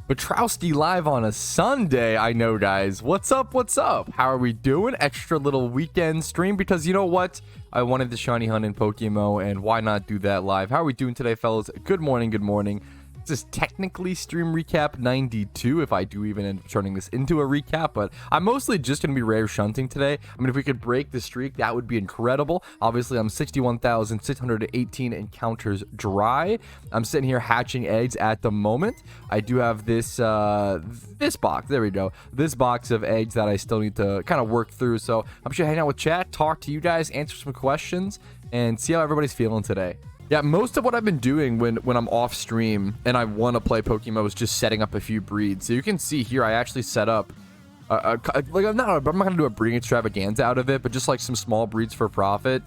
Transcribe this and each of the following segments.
Patrouski live on a Sunday. I know, guys. What's up? What's up? How are we doing? Extra little weekend stream because you know what? I wanted the shiny hunt in PokeMMO, and why not do that live? How are we doing today, fellas? Good morning. Good morning. This is technically stream recap 92 if I do even end up turning this into a recap, but I'm mostly just going to be rare shunting today. I mean, if we could break the streak, that would be incredible. Obviously, I'm 61,618 encounters dry. I'm sitting here hatching eggs at the moment. I do have this this box. There we go. This box of eggs that I still need to kind of work through. So I'm just hang out with chat, talk to you guys, answer some questions, and see how everybody's feeling today. Yeah, most of what I've been doing when I'm off stream and I want to play PokeMMO is just setting up a few breeds. So you can see here I actually set up like I'm not gonna do a breeding extravaganza out of it, but just like some small breeds for profit.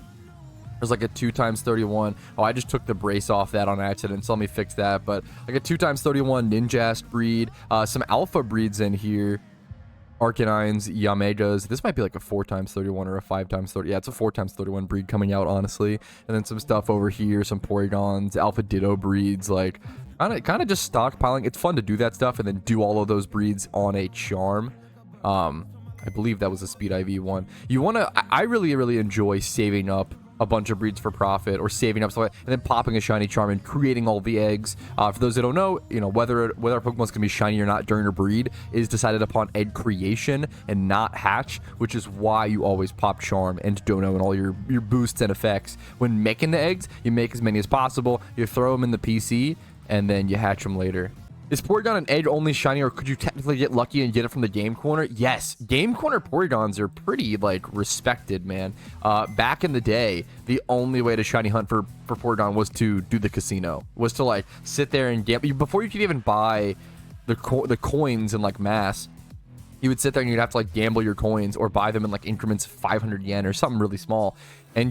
There's like a 2x31. Oh, I just took the brace off that on accident, so let me fix that. But like a 2x31 Ninjast breed, some alpha breeds in here. Arcanines, Yamegas. This might be like a 4x31 or a 5x30. Yeah, it's a 4x31 breed coming out, honestly. And then some stuff over here, some Porygons, Alpha Ditto breeds, like kind of just stockpiling. It's fun to do that stuff and then do all of those breeds on a charm. I believe that was a Speed IV one. You want to, I really enjoy saving up a bunch of breeds for profit or saving up stuff and then popping a shiny charm and creating all the eggs. For those that don't know, you know, whether a Pokemon's gonna be shiny or not during a breed is decided upon egg creation and not hatch, which is why you always pop charm and dono and all your boosts and effects. When making the eggs, you make as many as possible, you throw them in the PC, and then you hatch them later. Is Porygon an egg only shiny, or could you technically get lucky and get it from the game corner? Yes, game corner Porygons are pretty like respected, man. Back in the day, the only way to shiny hunt for Porygon was to do the casino, was to like sit there and gamble. Before you could even buy the coins in like mass, you would sit there and you'd have to like gamble your coins or buy them in like increments of 500 yen or something really small. And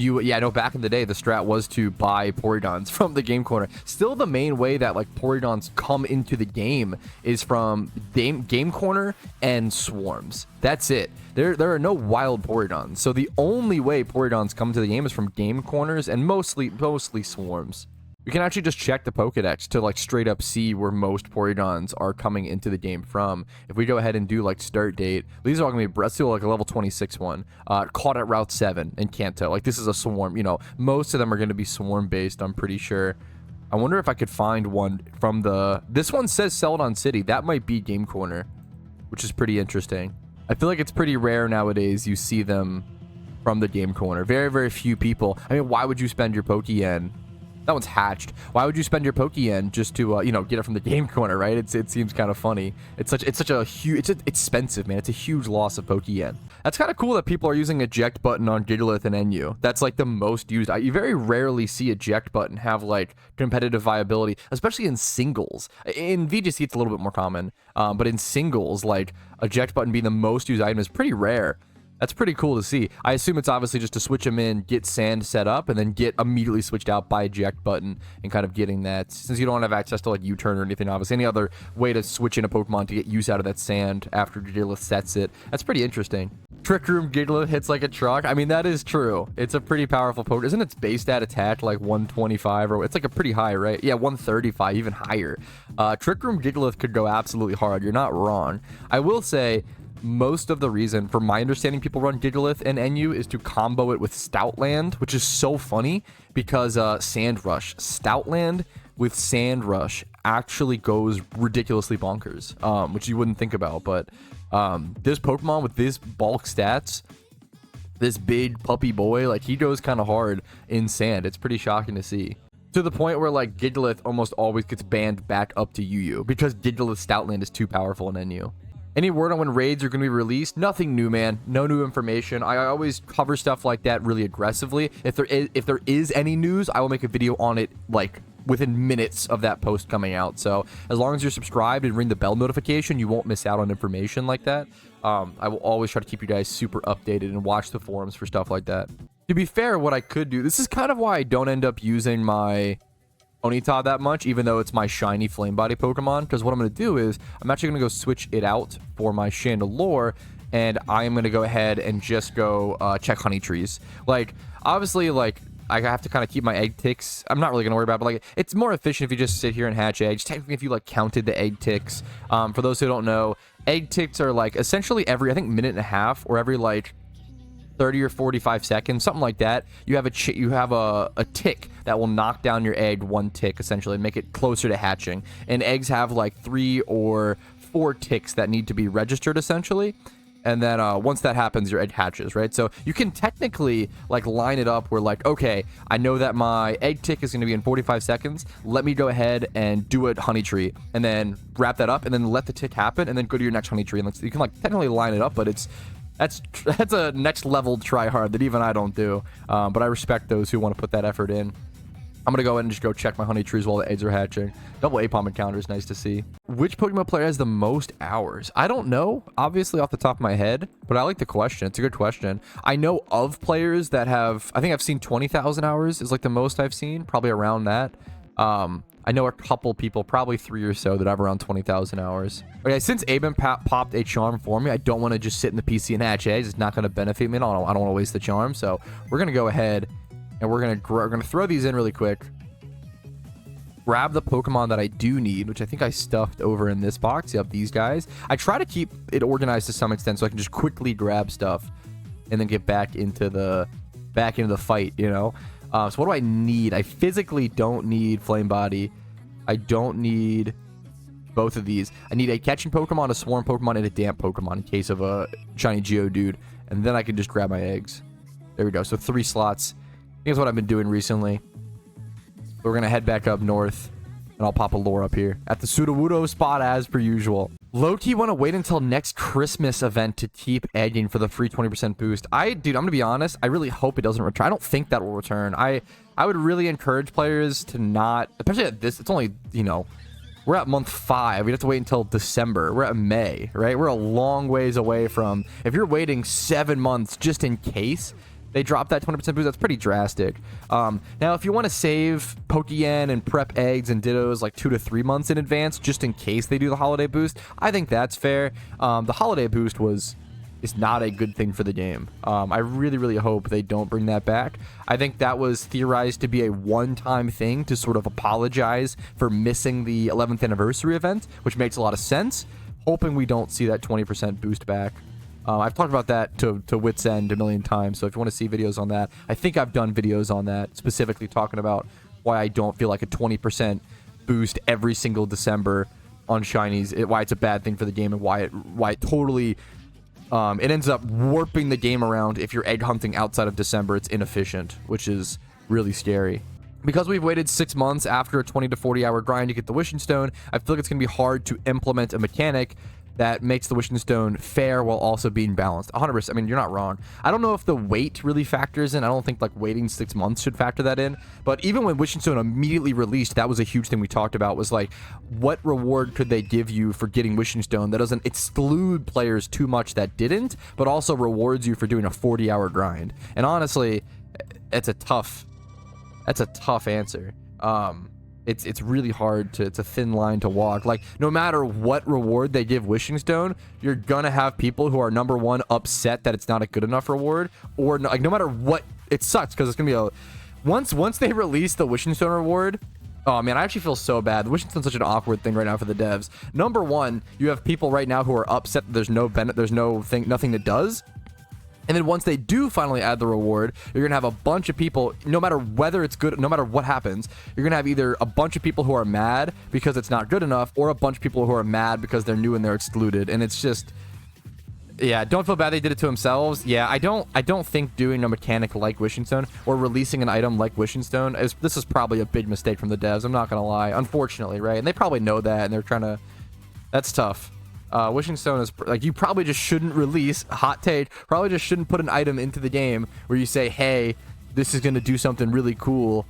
back in the day, the strat was to buy Porygons from the game corner. Still, the main way that like Porygons come into the game is from game corner and swarms. That's it. There are no wild Porygons. So the only way Porygons come to the game is from game corners and mostly swarms. We can actually just check the Pokedex to like straight up see where most Porygons are coming into the game from. If we go ahead and do like start date, these are all gonna be, let's do like a level 26 one, caught at Route 7 in Kanto. Like this is a swarm, you know, most of them are gonna be swarm based, I'm pretty sure. I wonder if I could find one from this one says Celadon City. That might be game corner, which is pretty interesting. I feel like it's pretty rare nowadays you see them from the game corner. Very few people. I mean, why would you spend your Pokeyen? That one's hatched. Why would you spend your Pokeyen just to you know, get it from the game corner, right? It seems kind of funny. It's such a huge, it's expensive, man. It's a huge loss of Pokeyen. That's kind of cool that people are using eject button on Gigalith and NU. That's like the most used. You very rarely see eject button have like competitive viability, especially in singles. In VGC it's a little bit more common, but in singles, like eject button being the most used item is pretty rare. That's pretty cool to see. I assume it's obviously just to switch them in, get sand set up, and then get immediately switched out by eject button and kind of getting that. Since you don't have access to like U-turn or anything, obviously, any other way to switch in a Pokemon to get use out of that sand after Gigalith sets it. That's pretty interesting. Trick Room Gigalith hits like a truck. I mean, that is true. It's a pretty powerful Pokemon. Isn't its base stat attack like 125 or it's like a pretty high, right? Yeah, 135, even higher. Trick Room Gigalith could go absolutely hard. You're not wrong. I will say, most of the reason, from my understanding, people run Gigalith and NU is to combo it with Stoutland, which is so funny because Sand Rush. Stoutland with Sand Rush actually goes ridiculously bonkers, which you wouldn't think about. But this Pokemon with this bulk stats, this big puppy boy, like he goes kind of hard in Sand. It's pretty shocking to see. To the point where like Gigalith almost always gets banned back up to UU because Gigalith Stoutland is too powerful in NU. Any word on when raids are going to be released? Nothing new, man. No new information. I always cover stuff like that really aggressively. If there is any news, I will make a video on it like within minutes of that post coming out. So as long as you're subscribed and ring the bell notification, you won't miss out on information like that. I will always try to keep you guys super updated and watch the forums for stuff like that. To be fair, what I could do, this is kind of why I don't end up using my Ponyta that much, even though it's my shiny flame body Pokemon, because what I'm going to do is I'm actually going to go switch it out for my Chandelure, and I am going to go ahead and just go check honey trees. Like obviously, like I have to kind of keep my egg ticks. I'm not really gonna worry about it, but like it's more efficient if you just sit here and hatch eggs. Technically, if you like counted the egg ticks. For those who don't know, egg ticks are like essentially every, I think, minute and a half, or every like 30 or 45 seconds, something like that. You have a tick that will knock down your egg one tick essentially and make it closer to hatching. And eggs have like 3 or 4 ticks that need to be registered essentially. And then once that happens, your egg hatches, right? So you can technically like line it up where like, okay, I know that my egg tick is going to be in 45 seconds. Let me go ahead and do a honey tree and then wrap that up and then let the tick happen and then go to your next honey tree. And you can like technically line it up, but that's a next level try hard that even I don't do. But I respect those who want to put that effort in. I'm going to go ahead and just go check my honey trees while the eggs are hatching. Double Apom encounter is nice to see. Which Pokemon player has the most hours? I don't know, obviously off the top of my head, but I like the question. It's a good question. I know of players that have, I think I've seen 20,000 hours is like the most I've seen, probably around that. I know a couple people, probably 3 or so, that have around 20,000 hours. Okay, since Aben popped a charm for me, I don't want to just sit in the PC and hatch eggs. It's not going to benefit me. I don't want to waste the charm, so we're going to go ahead and we're gonna throw these in really quick. Grab the Pokemon that I do need, which I think I stuffed over in this box. You have these guys. I try to keep it organized to some extent so I can just quickly grab stuff and then get back into the fight, you know. So what do I need? I physically don't need Flame Body. I don't need both of these. I need a catching Pokemon, a swarm Pokemon, and a damp Pokemon in case of a shiny Geodude, and then I can just grab my eggs. There we go. So 3 slots. Here's what I've been doing recently. We're going to head back up north, and I'll pop a lure up here at the Sudowoodo spot as per usual. Low-key want to wait until next Christmas event to keep egging for the free 20% boost. Dude, I'm going to be honest. I really hope it doesn't return. I don't think that will return. I would really encourage players to not, especially at this, it's only, you know, we're at month 5. We'd have to wait until December. We're at May, right? We're a long ways away from, if you're waiting 7 months just in case they drop that 20% boost, that's pretty drastic. Now, if you want to save Pokeyen and prep eggs and Dittos like 2 to 3 months in advance, just in case they do the holiday boost, I think that's fair. The holiday boost is not a good thing for the game. I really, really hope they don't bring that back. I think that was theorized to be a one-time thing to sort of apologize for missing the 11th anniversary event, which makes a lot of sense. Hoping we don't see that 20% boost back. I've talked about that to wit's end a million times, so if you want to see videos on that, I think I've done videos on that, specifically talking about why I don't feel like a 20% boost every single December on shinies, why it's a bad thing for the game, and why it totally it ends up warping the game around. If you're egg hunting outside of December, it's inefficient, which is really scary. Because we've waited 6 months after a 20 to 40 hour grind to get the Wishing Stone, I feel like it's going to be hard to implement a mechanic that makes the Wishing Stone fair while also being balanced. 100%. I mean, you're not wrong. I don't know if the wait really factors in. I don't think like waiting 6 months should factor that in. But even when Wishing Stone immediately released, that was a huge thing we talked about, was like, what reward could they give you for getting Wishing Stone that doesn't exclude players too much that didn't, but also rewards you for doing a 40-hour grind? And honestly, that's a tough answer. It's really hard it's a thin line to walk. Like, no matter what reward they give Wishing Stone, you're gonna have people who are, number one, upset that it's not a good enough reward, or like, no matter what, it sucks because it's gonna be once they release the Wishing Stone reward. Oh man, I actually feel so bad. The Wishing Stone's such an awkward thing right now for the devs. Number one, you have people right now who are upset that there's nothing that does. And then once they do finally add the reward, you're going to have a bunch of people, no matter whether it's good, no matter what happens, you're going to have either a bunch of people who are mad because it's not good enough, or a bunch of people who are mad because they're new and they're excluded. And it's just, yeah, don't feel bad they did it to themselves. Yeah, I don't think doing a mechanic like Wishing Stone or releasing an item like Wishing Stone, this is probably a big mistake from the devs. I'm not going to lie, unfortunately, right? And they probably know that, and they're trying to, that's tough. Wishing Stone is like, you probably just shouldn't release, hot take, probably just shouldn't put an item into the game where you say, hey, this is going to do something really cool,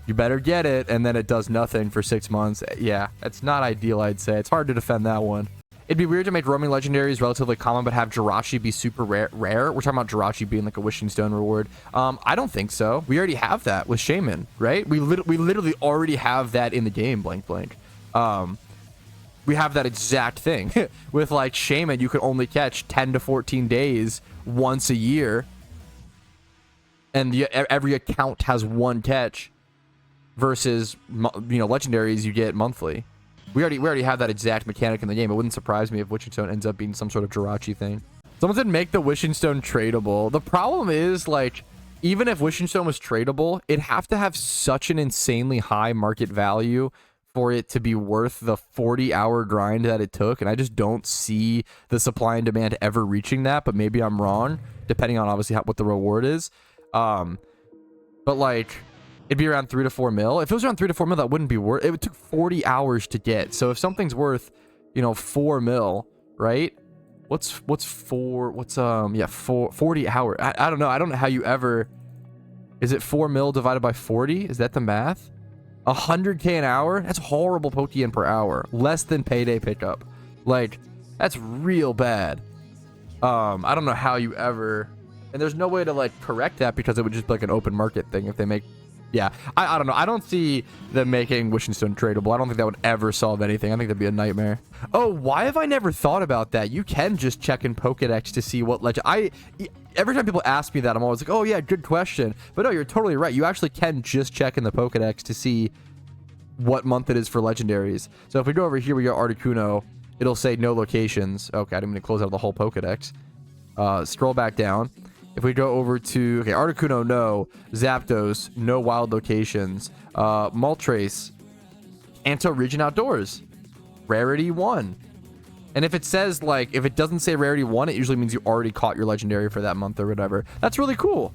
you better get it, and then it does nothing for 6 months. Yeah, it's not ideal, I'd say. It's hard to defend that one. It'd be weird to make roaming legendaries relatively common but have Jirachi be super rare. We're talking about Jirachi being like a Wishing Stone reward. I don't think so. We already have that with Shaman, right? We literally already have that in the game, blank. We have that exact thing. With like Shaman, you can only catch 10 to 14 days once a year. and every account has one catch versus, you know, legendaries you get monthly. We already have that exact mechanic in the game. It wouldn't surprise me if Wishing Stone ends up being some sort of Jirachi thing. Someone said make the Wishing Stone tradable. The problem is, like, even if Wishing Stone was tradable, it'd have to have such an insanely high market value for it to be worth the 40-hour grind that it took, and I just don't see the supply and demand ever reaching that, but maybe I'm wrong, depending on obviously what the reward is. But like, it'd be around 3 to 4 mil. If it was around 3 to 4 mil, that wouldn't be worth it. It took 40 hours to get. So if something's worth, you know, 4 mil, right? What's 40 hours. I don't know. I don't know how you ever, is it 4 mil divided by 40? Is that the math? 100k an hour? That's horrible Pokeyen per hour. Less than payday pickup. Like, that's real bad. I don't know how you ever, and there's no way to like correct that because it would just be like an open market thing if they make, yeah, I don't know. I don't see them making Wishing Stone tradable. I don't think that would ever solve anything. I think that'd be a nightmare. Oh, why have I never thought about that? You can just check in Pokedex to see what legend. Every time people ask me that, I'm always like, oh yeah, good question. But no, you're totally right. You actually can just check in the Pokedex to see what month it is for legendaries. So if we go over here, we got Articuno. It'll say no locations. Okay, I'm going to close out the whole Pokedex. Scroll back down. If we go over to, okay, Articuno, no. Zapdos, no wild locations. Moltres, Kanto Region Outdoors. Rarity 1. And if it says, like, if it doesn't say Rarity 1, it usually means you already caught your legendary for that month or whatever. That's really cool.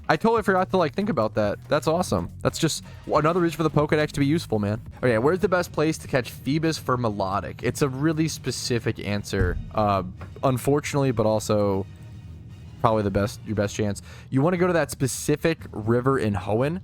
I totally forgot to, like, think about that. That's awesome. That's just another reason for the Pokedex to be useful, man. Okay, where's the best place to catch Feebas for Melodic? It's a really specific answer. Unfortunately, but also probably your best chance. You want to go to that specific river in Hoenn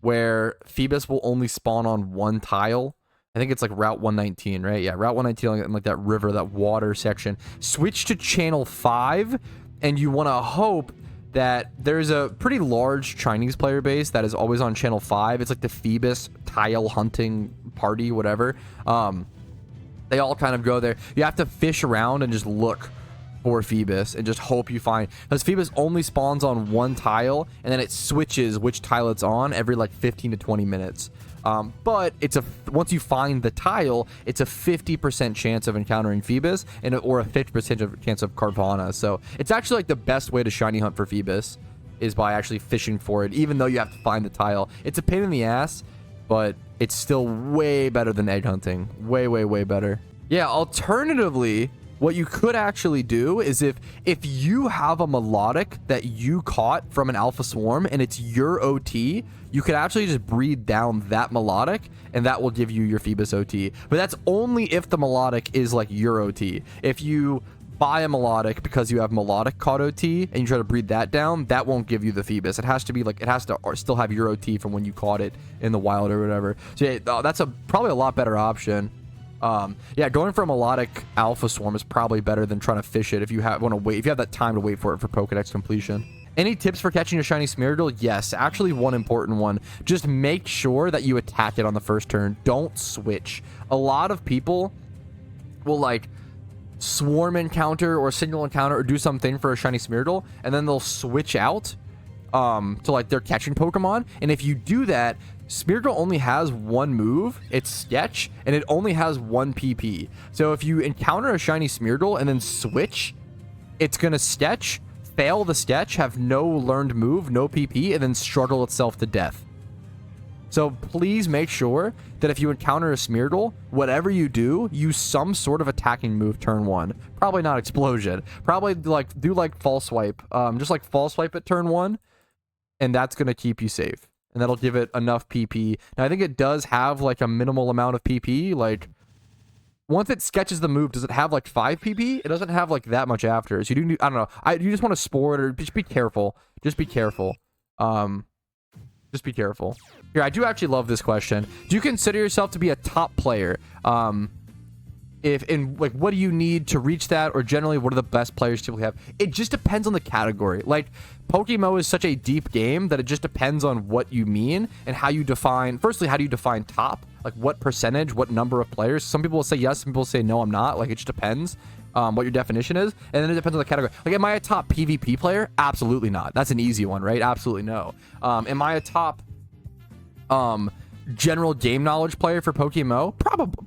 where Feebas will only spawn on one tile. I think it's like Route 119, right? Yeah, Route 119, like that river, that water section. Switch to Channel 5, and you want to hope that there's a pretty large Chinese player base that is always on Channel 5. It's like the Feebas tile hunting party, whatever. They all kind of go there. You have to fish around and just look for Feebas and just hope you find, because Feebas only spawns on one tile and then it switches which tile it's on every like 15 to 20 minutes. But it's once you find the tile, it's a 50% chance of encountering Feebas or a 50% chance of Carvana. So it's actually like the best way to shiny hunt for Feebas is by actually fishing for it, even though you have to find the tile. It's a pain in the ass, but it's still way better than egg hunting. Way, way, way better. Yeah, alternatively, what you could actually do is if you have a melodic that you caught from an alpha swarm and it's your OT, you could actually just breed down that melodic and that will give you your Feebas OT. But that's only if the melodic is like your OT. If you buy a melodic because you have melodic caught OT and you try to breed that down, that won't give you the Feebas. It has to be like, it has to still have your OT from when you caught it in the wild or whatever. So yeah, that's probably a lot better option. Yeah, going for a melodic alpha swarm is probably better than trying to fish it if you want to wait, if you have that time to wait for it for Pokedex completion. Any tips for catching a shiny Smeargle? Yes, actually one important one. Just make sure that you attack it on the first turn. Don't switch. A lot of people will like swarm encounter or single encounter or do something for a shiny Smeargle and then they'll switch out to like their catching Pokemon. And if you do that, Smeargle only has one move, it's Sketch, and it only has one PP. So if you encounter a shiny Smeargle and then switch, it's gonna Sketch, fail the Sketch, have no learned move, no PP, and then struggle itself to death. So please make sure that if you encounter a Smeargle, whatever you do, use some sort of attacking move turn 1. Probably not Explosion. Probably like do like False Swipe. Just like False Swipe at turn 1, and that's gonna keep you safe. And that'll give it enough PP. Now, I think it does have, like, a minimal amount of PP. Like, once it sketches the move, does it have, like, 5 PP? It doesn't have, like, that much after. So you do, I don't know. You just want to spore it or just be careful. Just be careful. Just be careful. Here, I do actually love this question. Do you consider yourself to be a top player? like what do you need to reach that, or generally what are the best players typically have. It just depends on the category. Like PokeMMO is such a deep game that it just depends on what you mean and how you define. Firstly, how do you define top? Like what percentage, what number of players? Some people will say yes, some people will say no, I'm not. Like it just depends what your definition is, and then it depends on the category. Like, am I a top PvP player? Absolutely not. That's an easy one, right? Absolutely no. Am I a top general game knowledge player for PokeMMO?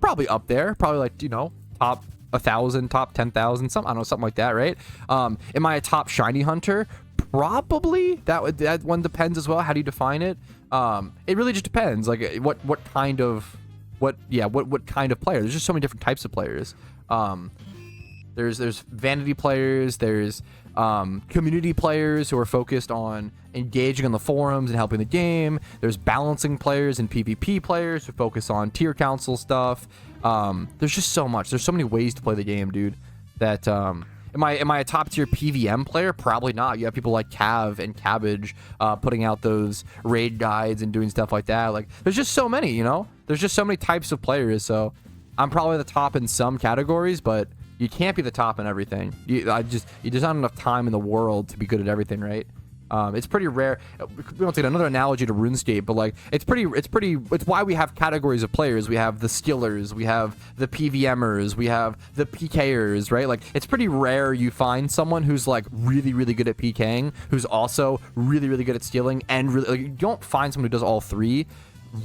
Probably up there. Probably like, you know, top 1,000, top 10,000, I don't know, something like that, right? Am I a top shiny hunter? Probably. That one depends as well. How do you define it? It really just depends. Like what kind of kind of player? There's just so many different types of players. There's vanity players, there's community players who are focused on engaging on the forums and helping the game. There's balancing players and PvP players who focus on tier council stuff. There's just so much. There's so many ways to play the game, dude. That am I a top tier PVM player? Probably not. You have people like Cav and Cabbage putting out those raid guides and doing stuff like that. Like there's just so many, you know? There's just so many types of players. So I'm probably the top in some categories, but you can't be the top in everything. You just not enough time in the world to be good at everything, right? It's pretty rare. We don't take another analogy to RuneScape, but like it's why we have categories of players. We have the skillers, we have the PVMers, we have the PKers, right? Like it's pretty rare you find someone who's like really, really good at PKing, who's also really, really good at skilling, and really, like, you don't find someone who does all three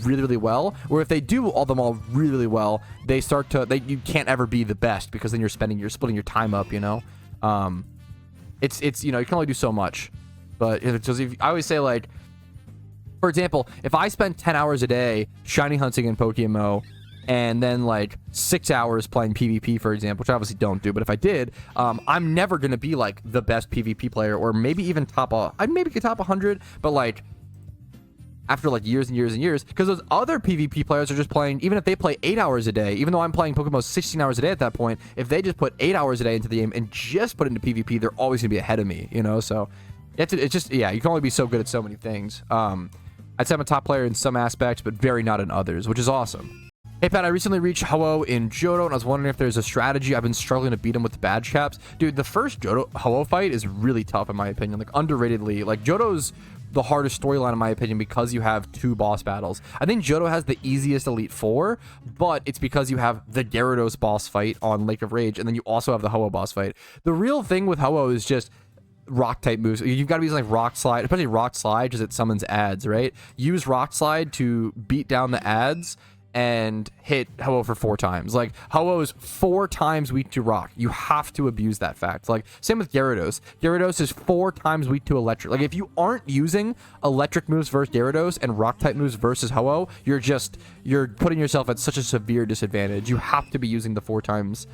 really, really well. Or if they do all really, really well, they start to you can't ever be the best, because then you're splitting your time up, you know. It's you know, you can only do so much. But I always say, like, for example, if I spend 10 hours a day shiny hunting in PokeMMO and then like 6 hours playing PvP, for example, which I obviously don't do, but if I did, I'm never gonna be like the best PvP player, or maybe even I'd maybe get top 100, but like after like years and years and years, because those other PvP players are just playing, even if they play 8 hours a day, even though I'm playing PokeMMO 16 hours a day at that point, if they just put 8 hours a day into the game and just put it into PvP, they're always gonna be ahead of me, you know. So it's just, yeah, you can only be so good at so many things. I'd say I'm a top player in some aspects, but very not in others, which is awesome. Hey Pat, I recently reached Ho-Oh in Johto, and I was wondering if there's a strategy. I've been struggling to beat him with the badge caps. Dude, the first Johto Ho-Oh fight is really tough in my opinion, like underratedly. Like Johto's the hardest storyline in my opinion, because you have 2 boss battles. I think Johto has the easiest Elite Four, but it's because you have the Gyarados boss fight on Lake of Rage, and then you also have the Ho-Oh boss fight. The real thing with Ho-Oh is just rock type moves. You've got to be using like Rock Slide, especially Rock Slide, because it summons ads, right? Use Rock Slide to beat down the ads and hit Ho-Oh for 4 times. Like Ho-Oh is 4 times weak to rock. You have to abuse that fact. Like same with Gyarados. Gyarados is 4 times weak to electric. Like if you aren't using electric moves versus Gyarados and rock type moves versus Ho-Oh, you're putting yourself at such a severe disadvantage. You have to be using the 4 times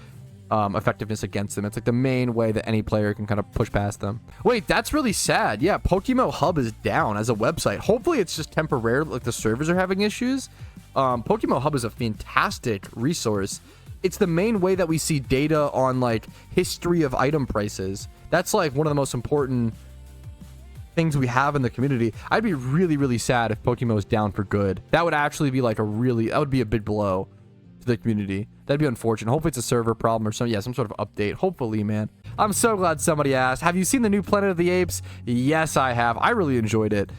effectiveness against them. It's like the main way that any player can kind of push past them. Wait, that's really sad. Yeah, PokeMMO Hub is down as a website. Hopefully it's just temporary, like the servers are having issues. PokeMMO Hub is a fantastic resource. It's the main way that we see data on like history of item prices. That's like one of the most important things we have in the community. I'd be really, really sad if PokeMMO was down for good. That would actually be like that would be a big blow to the community. That'd be unfortunate. Hopefully it's a server problem or some sort of update. Hopefully, man. I'm so glad somebody asked. Have you seen the new Planet of the Apes? Yes, I have. I really enjoyed it.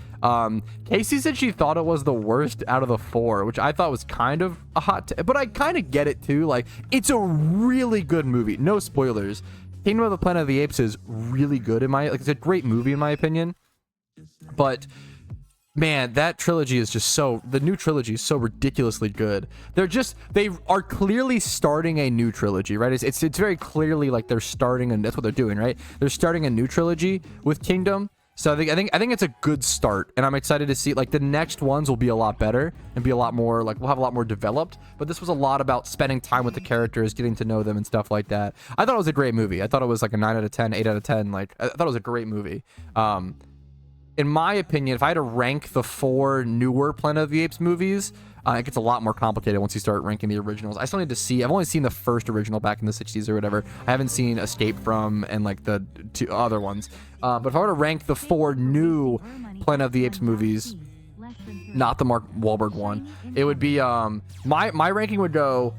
Casey said she thought it was the worst out of the 4, which I thought was kind of a hot but I kind of get it too. Like, it's a really good movie. No spoilers. Kingdom of the Planet of the Apes is really good it's a great movie in my opinion. But man, that trilogy is just the new trilogy is so ridiculously good. They are clearly starting a new trilogy, right? It's very clearly like they're starting, and that's what they're doing, right? They're starting a new trilogy with Kingdom. So I think it's a good start, and I'm excited to see, like, the next ones will be a lot better and be a lot more, like, we'll have a lot more developed. But this was a lot about spending time with the characters, getting to know them and stuff like that. I thought it was a great movie. I thought it was like a 9 out of 10, 8 out of 10. Like, I thought it was a great movie. In my opinion, if I had to rank the 4 newer Planet of the Apes movies, it gets a lot more complicated once you start ranking the originals. I still need to see. I've only seen the first original back in the 60s or whatever. I haven't seen Escape From and like the 2 other ones. But if I were to rank the 4 new Planet of the Apes movies, not the Mark Wahlberg one, it would be my ranking would go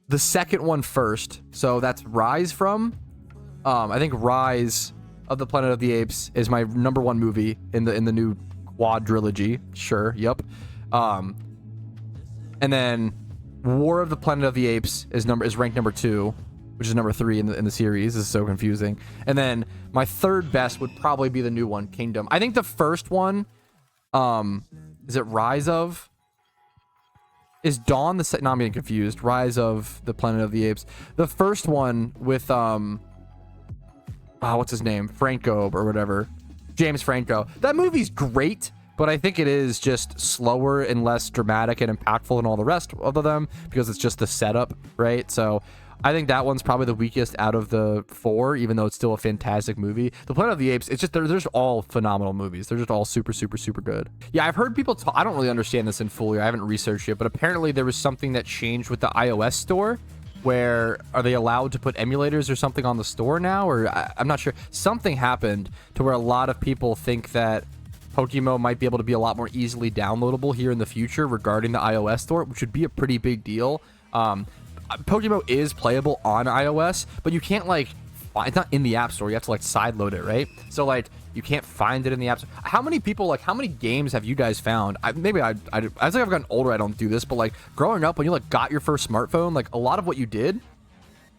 the second one first. So that's Rise from. I think Rise of the Planet of the Apes is my number 1 movie in the new quadrilogy. Sure, yep. And then War of the Planet of the Apes is ranked number 2, which is number 3 in the series. This is so confusing. And then my third best would probably be the new one, Kingdom. I think the first one, is it Rise of? Is Dawn the second? No, I'm getting confused. Rise of the Planet of the Apes. The first one with what's his name? Franco or whatever. James Franco. That movie's great, but I think it is just slower and less dramatic and impactful than all the rest of them because it's just the setup, right? So I think that one's probably the weakest out of the 4, even though it's still a fantastic movie. The Planet of the Apes, it's just, they're just all phenomenal movies. They're just all super, super, super good. Yeah, I've heard people talk, I don't really understand this in fully. I haven't researched it, but apparently there was something that changed with the iOS store where are they allowed to put emulators or something on the store now? Or I'm not sure. Something happened to where a lot of people think that PokeMMO might be able to be a lot more easily downloadable here in the future regarding the iOS store, which would be a pretty big deal. PokeMMO is playable on iOS, but you can't it's not in the App Store. You have to sideload it, right? So you can't find it in the App Store. How many games have you guys found? As I've gotten older, I don't do this, but growing up when you got your first smartphone, a lot of what you did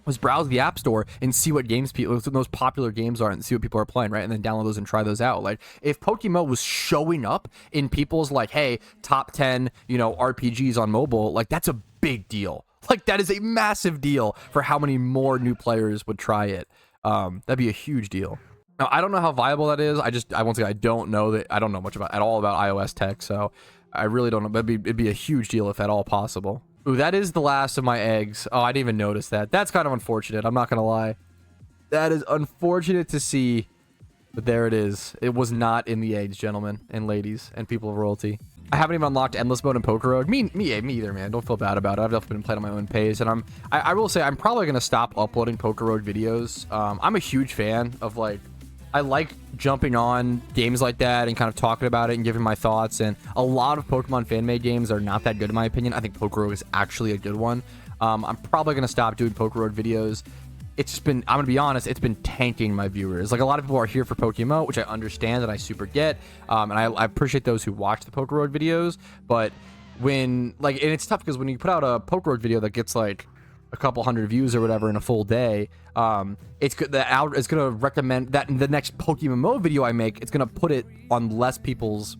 was browse the App Store and see what games those popular games are and see what people are playing, right? And then download those and try those out. If PokeMMO was showing up in people's hey, top 10, RPGs on mobile, that's a big deal. That is a massive deal for how many more new players would try it. That'd be a huge deal. Now, I don't know how viable that is. I won't say I don't know much at all about iOS tech, so I really don't know. But it'd be a huge deal if at all possible. Ooh, that is the last of my eggs. Oh, I didn't even notice that. That's kind of unfortunate. I'm not gonna lie. That is unfortunate to see, but there it is. It was not in the eggs, gentlemen and ladies and people of royalty. I haven't even unlocked Endless Mode in Pokerogue. Me either, man. Don't feel bad about it. I've definitely been playing at my own pace, and I will say I'm probably gonna stop uploading Pokerogue videos. I'm a huge fan of I like jumping on games like that and kind of talking about it and giving my thoughts. And a lot of Pokemon fan-made games are not that good in my opinion. I think Pokerogue is actually a good one. I'm probably gonna stop doing Pokerogue videos. It's just been, I'm gonna be honest, it's been tanking my viewers. A lot of people are here for PokeMMO, which I understand and I super get. And I appreciate those who watch the Pokerogue videos. But when, and it's tough because when you put out a Pokerogue video that gets a couple hundred views or whatever in a full day, it's gonna recommend that in the next PokeMMO video I make, it's gonna put it on less people's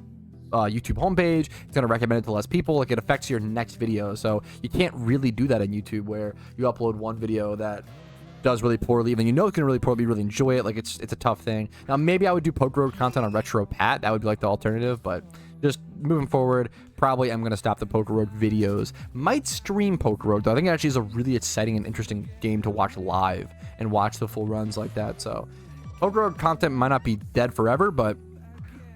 YouTube homepage. It's gonna recommend it to less people. It affects your next video. So you can't really do that on YouTube where you upload one video that does really poorly, and then it's gonna really poorly, really enjoy it. It's a tough thing. Now maybe I would do Pokerogue content on Retro Pat. That would be the alternative, but just moving forward, probably I'm gonna stop the Pokerogue videos. Might stream Pokerogue though. I think it actually is a really exciting and interesting game to watch live and watch the full runs like that. So Pokerogue content might not be dead forever, but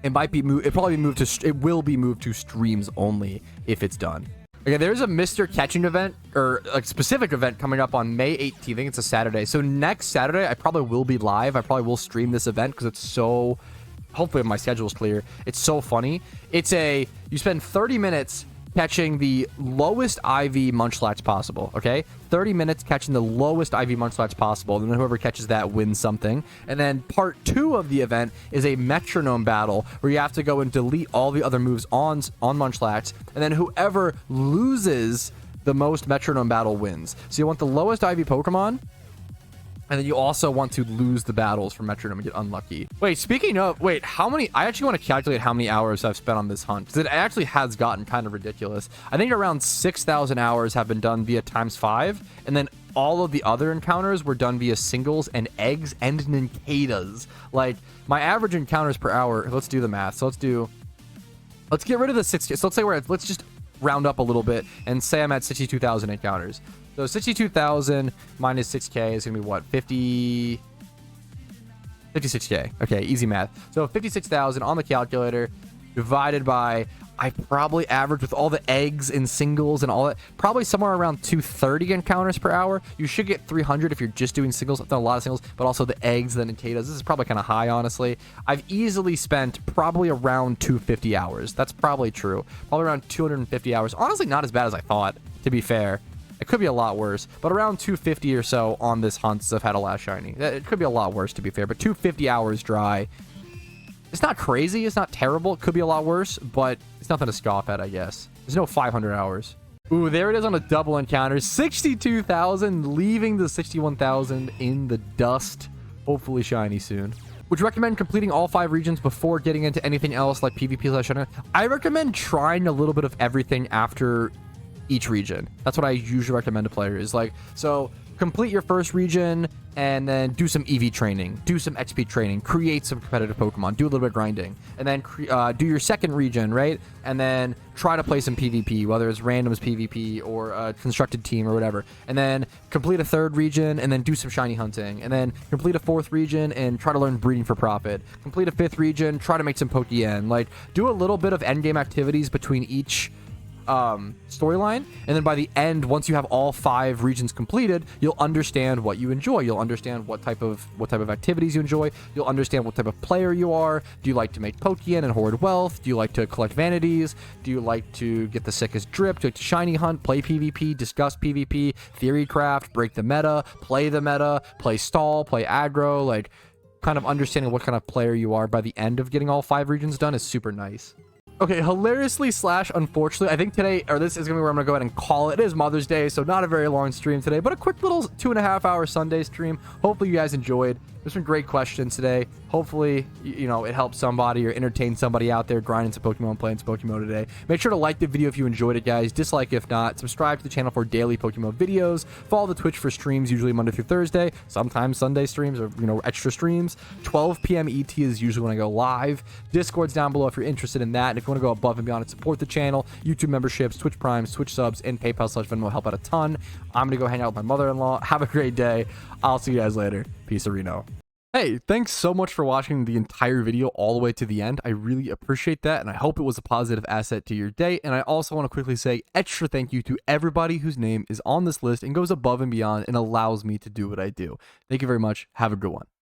it might be it will be moved to streams only if it's done. Okay, there's a Mr. Catching event, or a specific event coming up on May 18th. I think it's a Saturday. So next Saturday, I probably will be live. I probably will stream this event because it's so... Hopefully my schedule is clear. It's so funny. You spend 30 minutes catching the lowest IV Munchlax possible, okay? 30 minutes catching the lowest IV Munchlax possible, and then whoever catches that wins something. And then part 2 of the event is a metronome battle where you have to go and delete all the other moves on Munchlax, and then whoever loses the most metronome battle wins. So you want the lowest IV Pokemon, and then you also want to lose the battles for metronome and get unlucky. Wait, speaking of, how many, I actually want to calculate how many hours I've spent on this hunt, because it actually has gotten kind of ridiculous. I think around 6,000 hours have been done via ×5, and then all of the other encounters were done via singles and eggs and Ninkadas. My average encounters per hour, let's do the math. So let's get rid of the 60. So let's just round up a little bit and say I'm at 62,000 encounters. So 62,000 minus 6K is going to be what? 56K. Okay, easy math. So 56,000 on the calculator divided by, I probably average with all the eggs and singles and all that, probably somewhere around 230 encounters per hour. You should get 300 if you're just doing singles. I've done a lot of singles, but also the eggs, the Ninkadas. This is probably kind of high, honestly. I've easily spent probably around 250 hours. That's probably true. Probably around 250 hours. Honestly, not as bad as I thought, to be fair. It could be a lot worse, but around 250 or so on this hunt since I've had a last shiny. It could be a lot worse, to be fair, but 250 hours dry. It's not crazy. It's not terrible. It could be a lot worse, but it's nothing to scoff at, I guess. There's no 500 hours. Ooh, there it is on a double encounter. 62,000, leaving the 61,000 in the dust. Hopefully shiny soon. Would you recommend completing all 5 regions before getting into anything else like PvP/shiny? I recommend trying a little bit of everything after each region. That's what I usually recommend to players. Like, so complete your first region and then do some EV training, do some XP training, create some competitive Pokemon, do a little bit of grinding, and then do your second region, right? And then try to play some PvP, whether it's randoms PvP or a constructed team or whatever. And then complete a third region and then do some shiny hunting. And then complete a fourth region and try to learn breeding for profit. Complete a fifth region, try to make some Pokeyen. Like, do a little bit of endgame activities between each storyline, and then by the end, once you have all 5 regions completed, you'll understand what you enjoy. You'll understand what type of activities you enjoy. You'll understand what type of player you are. Do you like to make Pokeyen and hoard wealth? Do you like to collect vanities? Do you like to get the sickest drip? Do you like to shiny hunt, play PvP, discuss PvP, theory craft, break the meta, play stall, play aggro? Like, kind of understanding what kind of player you are by the end of getting all 5 regions done is super nice. Okay, hilariously / unfortunately, I think today, or this is gonna be where I'm gonna go ahead and call it. It is Mother's Day, so not a very long stream today, but a quick little 2.5-hour Sunday stream. Hopefully you guys enjoyed. There's some great questions today. Hopefully, you know, it helps somebody or entertains somebody out there grinding some Pokemon, playing some Pokemon today. Make sure to like the video if you enjoyed it, guys. Dislike if not. Subscribe to the channel for daily Pokemon videos. Follow the Twitch for streams, usually Monday through Thursday. Sometimes Sunday streams or, you know, extra streams. 12 p.m. ET is usually when I go live. Discord's down below if you're interested in that. And if you want to go above and beyond and support the channel, YouTube memberships, Twitch Primes, Twitch subs, and PayPal/Venmo help out a ton. I'm going to go hang out with my mother-in-law. Have a great day. I'll see you guys later. Peace, Reno. Hey, thanks so much for watching the entire video all the way to the end. I really appreciate that, and I hope it was a positive asset to your day. And I also want to quickly say extra thank you to everybody whose name is on this list and goes above and beyond and allows me to do what I do. Thank you very much. Have a good one.